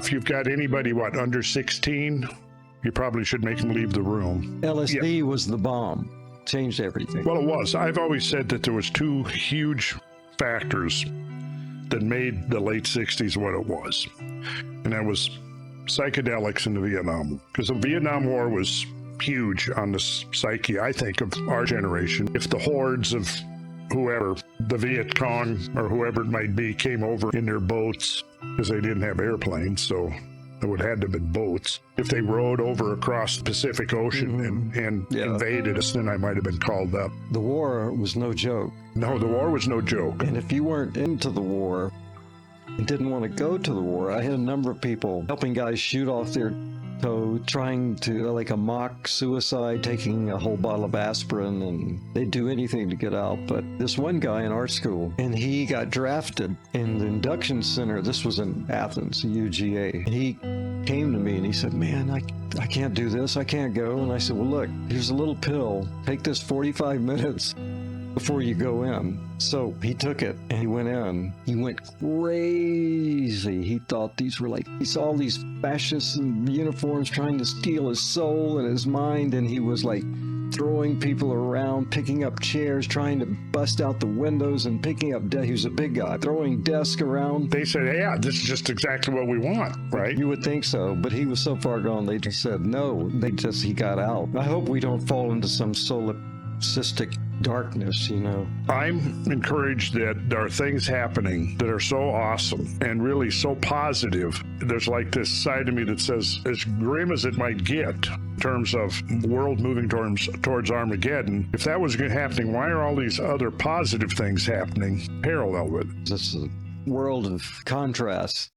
If you've got anybody, under 16, you probably should make them leave the room. LSD was the bomb. Changed everything. Well, it was. I've always said that there was two huge factors that made the late 60s what it was. And that was psychedelics and the Vietnam War. Because the Vietnam War was huge on the psyche, I think, of our generation. If the hordes of whoever, the Viet Cong or whoever it might be, came over in their boats, because they didn't have airplanes, so it would have had to have been boats. If they rode over across the Pacific Ocean and invaded us, then I might have been called up. The war was no joke. No, the war was no joke. And if you weren't into the war and didn't want to go to the war, I had a number of people helping guys shoot off their toe, trying to, like a mock suicide, taking a whole bottle of aspirin, and they'd do anything to get out. But this one guy in art school, and he got drafted in the induction center. This was in Athens, UGA. And he came to me and he said, man, I can't do this. I can't go. And I said, well, look, here's a little pill. Take this 45 minutes before you go in. So he took it and he went in. He went crazy. He thought these were he saw all these fascists in uniforms trying to steal his soul and his mind, and he was throwing people around, picking up chairs, trying to bust out the windows and picking up he was a big guy, throwing desks around. They said, yeah, this is just exactly what we want, right? You would think so, but he was so far gone, they just said no. He got out. I hope we don't fall into some solipsistic darkness, I'm encouraged that there are things happening that are so awesome and really so positive. There's this side of me that says, as grim as it might get in terms of the world moving towards Armageddon, if that was happening, why are all these other positive things happening parallel with it? This is a world of contrast.